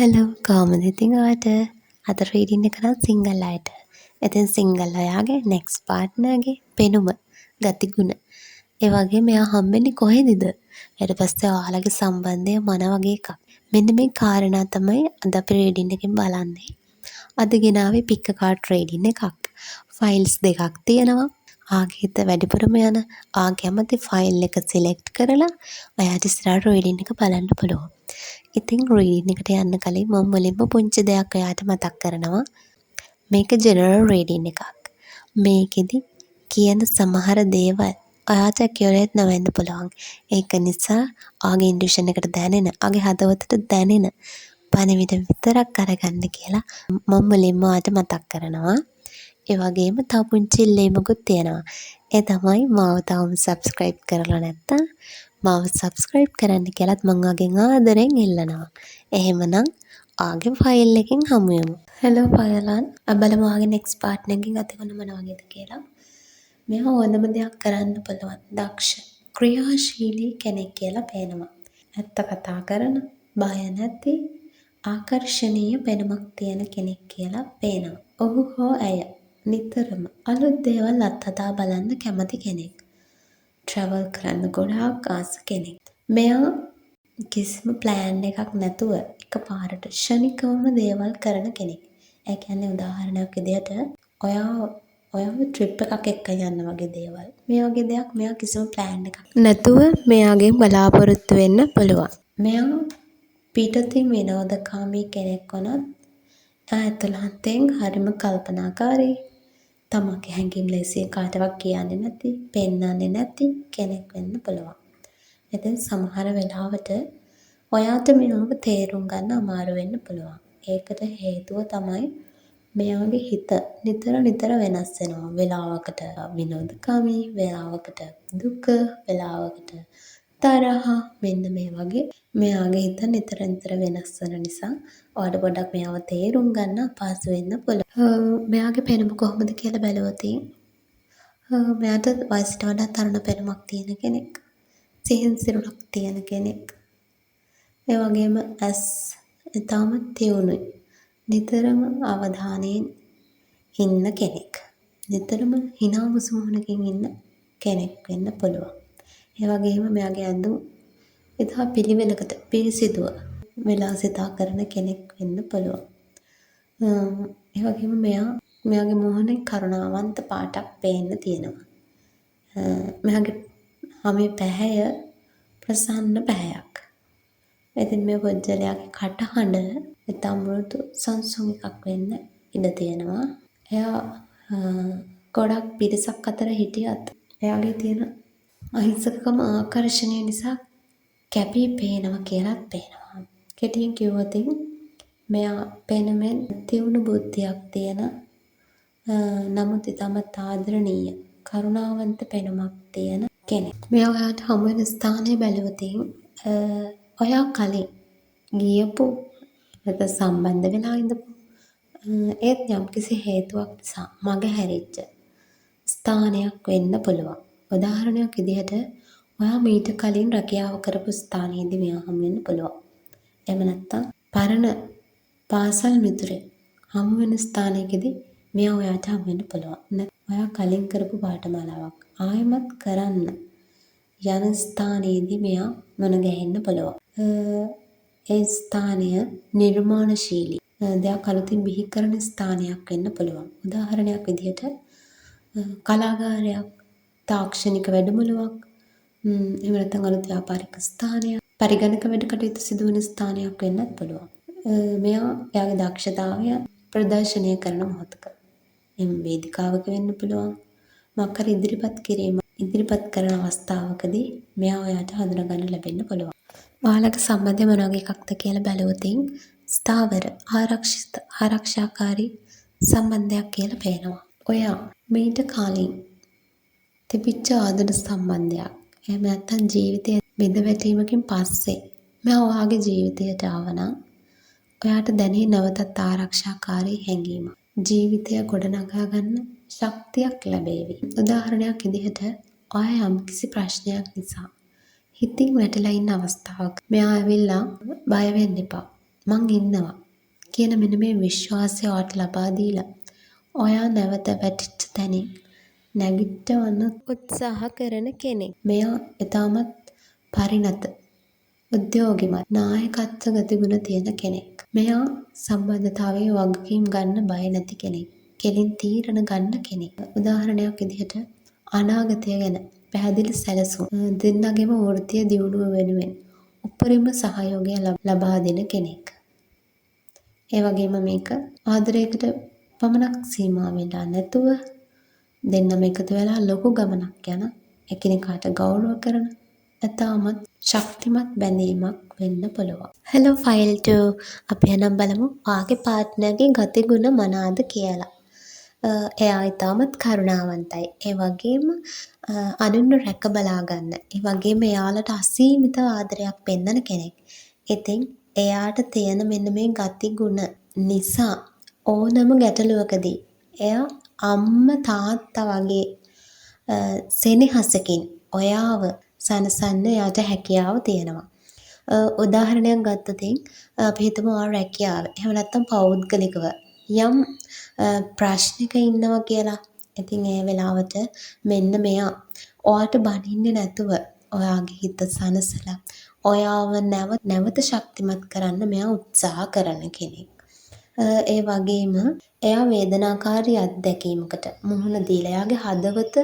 Hello කොහොමද ඉතින් ඔයාට අද රීඩින් එක නම් සිංගල් අයට. ඉතින් සිංගල් අයාගේ නෙක්ස්ට් පාර්ට්නර්ගේ පෙනුම, ගතිගුණ, ඒ වගේම එයා හම්බෙන්නේ කොහෙදද? ඊට පස්සේ ඔයාලගේ සම්බන්ධය මොන වගේ එකක්? මෙන්න මේ කාරණා තමයි අද අපි රීඩින් එකෙන් බලන්නේ. අද ගෙනාවේ පික් a card රීඩින් එකක්. ෆයිල්ස් දෙකක් තියෙනවා. ආගේ හිත වැඩිපුරම යන කැමති ෆයිල් එක සිලෙක්ට් කරලා ඔයාට ඉස්සරහට රීඩින් එක බලන්න පුළුවන්. ඉතින් රීඩින් එකට යන්න කලින් මම මුලින්ම පුංචි දෙයක් ඔයාට මතක් කරනවා. මේක ජෙනරල් රීඩින් එකක්. මේකෙදි කියන සමහර දේවල් ඔයාට ඇකියුරේට් නොවෙන්න පුළුවන්. ඒක නිසා ඔයාගේ ඉන්ටුයිෂන් එකට දැනෙන, ඔයාගේ හදවතට දැනෙන පණිවිඩ විතරක් අරගන්න කියලා මම මුලින්ම ඔයාට මතක් කරනවා. ඒ වගේම තව පුංචි ඉල්ලීමකුත් තියෙනවා. ඒ තමයි මාව තාම සබ්ස්ක්‍රයිබ් කරලා නැත්නම් මාව සබ්ස්ක්‍රයිබ් කරන්න කියලාත් මම ඔයාගෙන් ආදරෙන් ඉල්ලනවා. එහෙමනම් ආගේ ෆයිල් එකෙන් හමු වෙමු. හෙලෝ පයලන්. බලමු ආගේ නෙක්ස්ට් පාර්ට්නර් එකෙන් අතගොන මොන වගේද කියලා. මෙයා හොඳම දෙයක් කරන්න පුළුවන්. දක්ෂ, ක්‍රියාශීලී කෙනෙක් කියලා පේනවා. ඇත්ත කතා කරන, බය නැති, ආකර්ෂණීය පෙනුමක් තියෙන කෙනෙක් කියලා පේනවා. ඔහු හෝ ඇය නිතරම අලුත් දේවල් අත්හදා බලන්න කැමති කෙනෙක්. ට්‍රැවල් කරන්න ගොඩාක් ආස කෙනෙක්. මෙයා කිසිම ප්ලෑන් එකක් නැතුව එකපාරට ක්ෂණිකවම දේවල් කරන කෙනෙක්. ඒ කියන්නේ උදාහරණයක් විදිහට ඔයාව ට්‍රිප් එකක් එක්ක යන්න වගේ දේවල්. මේ වගේ දෙයක් මෙයා කිසිම ප්ලෑන් එකක් නැතුව මෙයාගෙන් බලාපොරොත්තු වෙන්න පුළුවන්. මෙයා පිටතින් විනෝදකාමී කෙනෙක් වුණත් ඇතුළතෙන් හරිම කල්පනාකාරී. තමන්ගේ හැඟීම් ලෙසින් කාටවත් කියන්නේ නැති, පෙන්වන්නේ නැති කෙනෙක් වෙන්න පුළුවන්. ඉතින් සමහර වෙලාවට ඔයාට මෙයාව තේරුම් ගන්න අමාරු වෙන්න පුළුවන්. ඒකට හේතුව තමයි මෙයාගේ හිත නිතර වෙනස් වෙනවා. වෙලාවකට විනෝදකාමී, වෙලාවකට දුක, වෙලාවකට තරහ, මෙන්න මේ වගේ මෙයාගේ හිත නිතර වෙනස් වෙන නිසා ඔයාට පොඩ්ඩක් මෙයාව තේරුම් ගන්න අපහසු වෙන්න පුළුවන්. මෙයාගේ පෙනුම කොහොමද කියලා බැලුවොත් මෙයාට වයසට වඩා තරුණ පෙනුමක් තියෙන කෙනෙක්. සිහින් සිරුරක් තියෙන කෙනෙක්. ඒ වගේම ඇස් ඊටම තියුණුයි. නිතරම අවධානයෙන් ඉන්න කෙනෙක්. නිතරම hina මුසුමුහුණකින් ඉන්න කෙනෙක් වෙන්න පුළුවන්. ඒ වගේම මෙයාගේ ඇඳුම් ඉතා පිළිවෙලකට පිරිසිදුව විලාසිතා කරන කෙනෙක් වෙන්න පුළුවන්. ඒ වගේම මෙයාගේ මුහුණේ කරුණාවන්ත පාටක් පේන්න තියෙනවා. මෙයාගේ හමේ පැහැය ප්‍රසන්න පැහැයක්. ඉතින් මේ පුද්ගලයාගේ කටහඬ ඉතා මෘදු සංසුන් එකක් වෙන්න ඉඩ තියෙනවා. එයා ගොඩක් පිරිසක් අතර හිටියත් එයාගේ තියෙන අහිංසකකම ආකර්ෂණය නිසා කැපී පේනවා කියලාත් පේනවා. කෙටියෙන් කිව්වොත් මෙයා පෙනුමෙන් තියුණු බුද්ධියක් තියෙන නමුත් ඉතාමත් ආදරණීය කරුණාවන්ත පෙනුමක් තියෙන කෙනෙක්. මෙයා ඔයාට හමු වෙන ස්ථානය බැලුවොත් ඔයා කලින් ගියපු නැත්නම් සම්බන්ධ වෙලා ඉඳපු ඒත් යම්කිසි හේතුවක් නිසා මගහැරිච්ච ස්ථානයක් වෙන්න පුළුවන්. උදාහරණයක් විදිහට ඔයා මීට කලින් රැකියාව කරපු ස්ථානයේදී මෙයා හමු වෙන්න පුළුවන්. එහෙම නැත්නම් පරණ පාසල් මිතුරෙක් හමු වෙන ස්ථානයකදී මෙයා ඔයාට හමු වෙන්න පුළුවන්. ඔයා කලින් කරපු පාඨමාලාවක් ආයෙමත් කරන්න යන ස්ථානයේදී මෙයා මුණ ගැහෙන්න පුළුවන්. ඒ ස්ථානය නිර්මාණශීලී දෙයක් අලුතින් බිහි කරන ස්ථානයක් වෙන්න පුළුවන්. උදාහරණයක් විදිහට කලාගාරයක්, තාක්ෂණික වැඩමුළුවක්, එහෙම නැත්නම් අලුත් ව්‍යාපාරික ස්ථානයක්, පරිගණක වැඩ කටයුතු සිදුවන ස්ථානයක් වෙන්නත් පුළුවන්. මෙයා එයාගේ දක්ෂතාවය ප්‍රදර්ශනය කරන මොහොතක. එම් වේදිකාවක වෙන්න පුළුවන්. මොකක් හරි ඉදිරිපත් කරන අවස්ථාවකදී මෙයා ඔයාට හඳුනගන්න ලැබෙන්න පුළුවන්. ඔයාලගේ සම්බන්ධය මොන වගේ එකක්ද කියලා බැලුවොත් ස්ථාවර, ආරක්ෂාකාරී සම්බන්ධයක් කියලා පේනවා. ඔයා මීට කලින් තිබිච්ච ආදර සම්බන්ධයක්. එහෙම නැත්නම් ජීවිතයේ බිඳවැටීමකින් පස්සේ මෙයා ඔයාගේ ජීවිතයට ආවනම් ඔයාට දැනේ නැවතත් ආරක්ෂාකාරී හැඟීමක්. ජීවිතය ගොඩනගා ගන්න ශක්තියක් ලැබේවි. උදාහරණයක් විදිහට ඔයා යම්කිසි ප්‍රශ්නයක් නිසා හිතින් වැටලා ඉන්න අවස්ථාවක මෙයා ඇවිල්ලා බය වෙන්න එපා. මං ඉන්නවා කියන මෙන්න මේ විශ්වාසය ඔයාට ලබා දීලා ඔයා නැවත වැටිච්ච තැනින් නැගිටවන්න උත්සාහ කරන කෙනෙක්. මෙයා ඊටමත් පරිණත උද්‍යෝගිමත් නායකත්ව ගතිගුණ තියෙන කෙනෙක්. මෙයා සම්බන්ධතාවයේ වගකීම් ගන්න බය නැති කෙනෙක්. කෙලින් තීරණ ගන්න කෙනෙක්. උදාහරණයක් විදිහට අනාගතය ගැන පැහැදිලි සැලසුම් දෙන්නගෙම වෘත්තීය දියුණුව වෙනුවෙන් උපරිම සහයෝගය ලබා දෙන කෙනෙක්. ඒ වගේම මේක ආදරයකට පමණක් සීමා වෙලා නැතුව දෙන්නම එකතු වෙලා ලොකු ගමනක් යන එකිනෙකාට ගෞරව කරන එතාමත් ශක්තිමත් බැඳීමක් වෙන්න පුළුවන්. හෙලෝ ෆයිල් 2 අපි එහෙනම් බලමු වාගේ පාර්ට්නර්ගේ ගතිගුණ මොනවාද කියලා. එයා ඊටමත් කරුණාවන්තයි. ඒ වගේම අනුන්ව රැක බලා ගන්න. ඒ වගේම එයාලට අසීමිත ආදරයක් පෙන්නන කෙනෙක්. ඉතින් එයාට තියෙන මෙන්න මේ ගතිගුණ නිසා ඕනම ගැටලුවකදී එයා අම්මා තාත්තා වගේ සෙනෙහසකින් ඔයාව සනසන්න එයාට හැකියාව තියෙනවා. උදාහරණයක් ගත්තොත් අපි හිතමු ආ රැකියාව. එහෙම නැත්නම් පෞද්ගලිකව යම් ප්‍රශ්නික ඉන්නවා කියලා. ඉතින් ඒ වෙලාවට මෙන්න මෙයා ඔයාට බනින්නේ නැතුව ඔයාගේ හිත සනසලා ඔයාව නැවත ශක්තිමත් කරන්න මෙයා උත්සාහ කරන කෙනෙක්. ඒ වගේම එයා වේදනාකාරී අත්දැකීමකට මුහුණ දීලා එයාගේ හදවත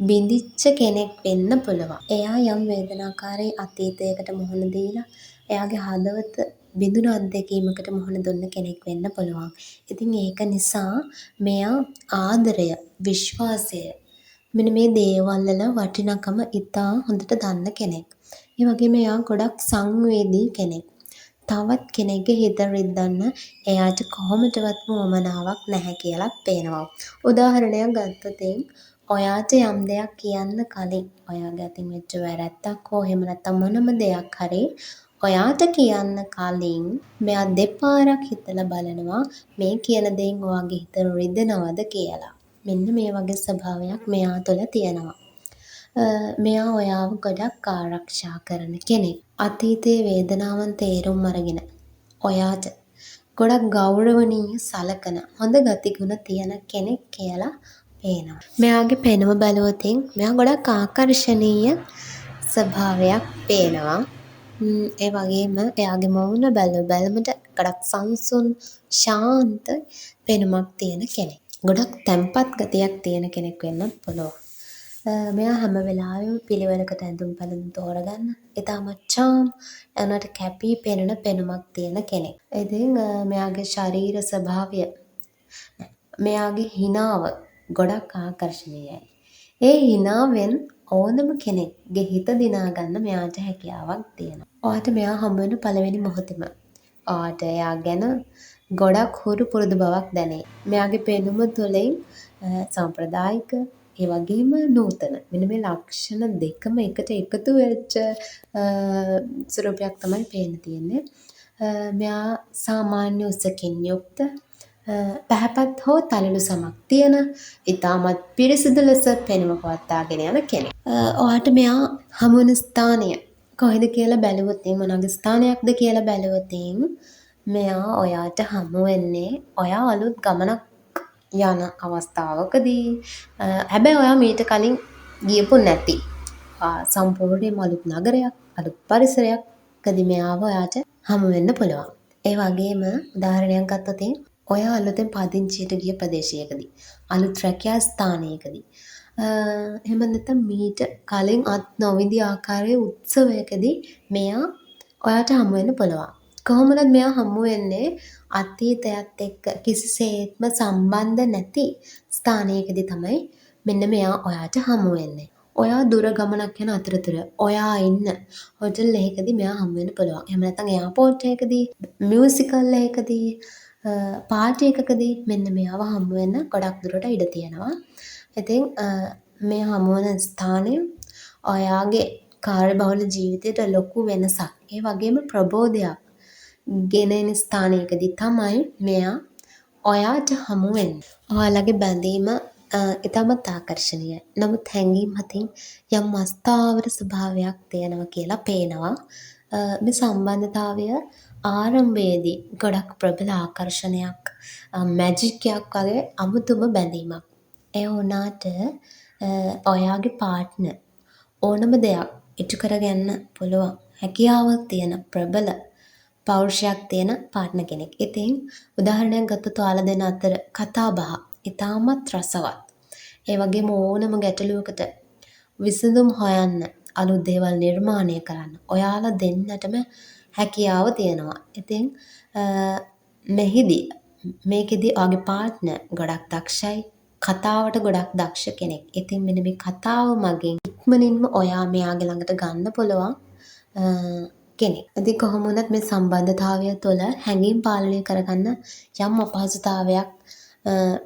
බිඳිච්ච කෙනෙක් වෙන්න පුළුවන්. එයා යම් වේදනාකාරී අතීතයකට මුහුණ දීලා එයාගේ හදවත බිඳුණු අත්දැකීමකට මුහුණ දුන්න කෙනෙක් වෙන්න පුළුවන්. ඉතින් ඒක නිසා මෙයා ආදරය, විශ්වාසය මෙන්න මේ දේවල් වල වටිනකම ඉතා හොඳට දන්න කෙනෙක්. ඒ වගේම එයා ගොඩක් සංවේදී කෙනෙක්. තවත් කෙනෙක්ගේ හිත රිද්දන්න එයාට කොහොමදවත්ම වමනාවක් නැහැ කියලා පේනවා. උදාහරණයක් ගත්තොත් ඔයාට යම් දෙයක් කියන්න කලින් ඔයාගේ අතින් වෙච්ච වැරැද්දක් හෝ එහෙම නැත්නම් මොනම දෙයක් හරි ඔයාට කියන්න කලින් මෙයා දෙපාරක් හිතලා බලනවා මේ කියන දේෙන් ඔයාගේ හිත රිදෙනවද කියලා. මෙන්න මේ වගේ ස්වභාවයක් මෙයා තුළ තියෙනවා. මෙයා ඔයාව ගොඩක් ආරක්ෂා කරන කෙනෙක්. අතීතයේ වේදනාවන් තේරුම් අරගෙන ඔයාට ගොඩක් ගෞරවණීය සලකන හොඳ ගතිගුණ තියෙන කෙනෙක් කියලා පේනවා. මෙයාගේ පෙනුම බලුවොත් මෙයා ගොඩක් ආකර්ශනීය ස්වභාවයක් පේනවා. ඒ වගේම එයාගේ මූණ බැලුමට ගොඩක් සංසුන් ශාන්ත පෙනුමක් තියෙන කෙනෙක්. ගොඩක් තැම්පත් ගතියක් තියෙන කෙනෙක් වෙන්න පුළුවන්. මෙයා හැම වෙලාවෙම පිළිවෙලකට ඇඳුම් පැළඳුම් තෝරගන්න ඉතාමත් චාම් එනට කැපී පෙනෙන පෙනුමක් තියෙන කෙනෙක්. ඉතින් මෙයාගේ ශරීර ස්වභාවය මෙයාගේ හිනාව ගොඩක් ආකර්ශනීයයි. ඒ හිනාවෙන් ඕනම කෙනෙක්ගේ හිත දිනා ගන්න මෙයාට හැකියාවක් තියෙනවා. ඔයාට මෙයා හම්බ වෙන පළවෙනි මොහොතේම ඔයාට එයා ගැන ගොඩක් හුරු පුරුදු බවක් දැනේ. මෙයාගේ පෙනුම තුළින් සම්ප්‍රදායික ඒ වගේම නූතන මෙන්න මේ ලක්ෂණ දෙකම එකට එකතු වෙච්ච ස්වරූපයක් තමයි පේන්න තියෙන්නේ. මෙයා සාමාන්‍ය උසකින් යුක්ත පැහැපත් හෝ තලලු සමක් තියෙන ඉතාමත් පිරිසිදු ලෙස පෙනුම පවත්වාගෙන යන කෙනෙක්. ඔයාට මෙයා හමු වෙන ස්ථානය කොහෙද කියලා බැලුවොත් මොනවාගේ ස්ථානයක්ද කියලා බැලුවොත් මෙයා ඔයාට හමු වෙන්නේ ඔයා අලුත් ගමනක් යන අවස්ථාවකදී. හැබැයි ඔයා මීට කලින් ගියපු නැති සම්පූර්ණයෙන්ම අලුත් නගරයක් අලුත් පරිසරයක්කදී මෙයාව ඔයාට හමු වෙන්න පුළුවන්. ඒ වගේම උදාහරණයක් ගත්තොත් ඔයා අලුතෙන් පදිංචියට ගිය ප්‍රදේශයකදී අලුත් රැකියා ස්ථානයකදී එහෙම නැත්නම් මීට කලින් අත් නොවිඳි ආකාරයේ උත්සවයකදී මෙයා ඔයාට හමු වෙන්න පුළුවන්. කොහොමද මෙයා හමු වෙන්නේ අතීතයත් එක්ක කිසිසේත්ම සම්බන්ධ නැති ස්ථානයකදී තමයි මෙන්න මෙයා ඔයාට හමු වෙන්නේ. ඔයා දුර ගමනක් යන අතරතුර ඔයා ඉන්න හොටල් එකකදී මෙයා හමු වෙන්න පුළුවන්. එහෙම නැත්නම් එයාපෝට් එකකදී, මියුසිකල් එකකදී, පාටි එකකදී මෙන්න මෙයාව හමු වෙන්න ගොඩක් දුරට ඉඩ තියෙනවා. ඉතින් මේ හමු වෙන ස්ථානය ඔයාගේ කාර්යබහුල ජීවිතයට ලොකු වෙනසක්. ඒ වගේම ප්‍රබෝධයක් ගෙනෙන ස්ථානයකදී තමයි මෙයා ඔයාට හමු වෙන්නේ. ඔයාලගේ බැඳීම ඉතාමත් ආකර්ශනීයයි. නමුත් හැඟීම් අතින් යම් අස්ථාවර ස්වභාවයක් තියෙනවා කියලා පේනවා. මේ සම්බන්ධතාවය ආරම්භයේදී ගොඩක් ප්‍රබල ආකර්ෂණයක් මැජික් එකක් වගේ අමුතුම බැඳීමක්. ඒ වුණාට ඔයාගේ පාර්ට්නර් ඕනම දෙයක් ඉටු කරගන්න පුළුවන් හැකියාවක් තියෙන ප්‍රබල පෞරුෂයක් තියෙන පාර්ට්නර් කෙනෙක්. ඉතින් උදාහරණයක් ගත්තොත් ඔයාලා දෙන්න අතර කතා බහ ඉතාමත් රසවත්. ඒ වගේම ඕනම ගැටලුවකට විසඳුම් හොයන්න අලුත් දේවල් නිර්මාණය කරන්න ඔයාලා දෙන්නටම හැකියාව තියෙනවා. ඉතින් මේකෙදි ඔයාගේ පාර්ට්නර් ගොඩක් දක්ෂයි. කතාවට ගොඩක් දක්ෂ කෙනෙක්. ඉතින් මෙන්න මේ කතාව මගින් ඉක්මනින්ම ඔයා මෙයාගේ ළඟට ගන්න පුළුවන් කෙනෙක්. ඉතින් කොහොම වුණත් මේ සම්බන්ධතාවය තුළ හැඟීම් පාලනය කරගන්න යම් අපහසුතාවයක්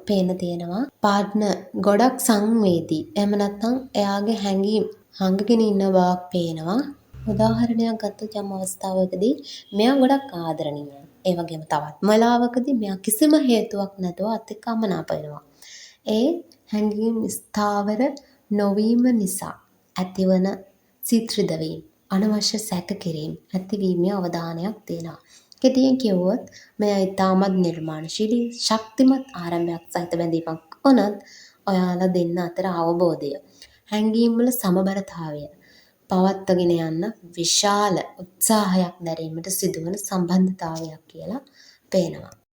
පේන්න තියෙනවා. පාර්ට්නර් ගොඩක් සංවේදී. එහෙම නැත්නම් එයාගේ හැඟීම් හංගගෙන ඉන්න බවක් පේනවා. උදාහරණයක් ගත්තොත් යම් අවස්ථාවකදී මෙයා ගොඩක් ආදරණීයයි. ඒ වගේම තවත් වෙලාවකදී මෙයා කිසිම හේතුවක් නැතුව අත් එක්ක අමනාප වෙනවා. ඒ හැඟීම් ස්ථාවර නොවීම නිසා ඇතිවන සිත් රිදවීම, අනවශ්‍ය සැක කිරීම ඇතිවීමේ අවධානයක් තියෙනවා. කෙටියෙන් කිව්වොත් මෙයා ඉතාමත් නිර්මාණශීලී ශක්තිමත් ආරම්භයක් සහිත බැඳීමක් වුණත් ඔයාලා දෙන්න අතර අවබෝධය හැඟීම් වල සමබරතාවය පවත්වාගෙන යන්න විශාල උත්සාහයක් දැරීමට සිදුවන සම්බන්ධතාවයක් කියලා පේනවා.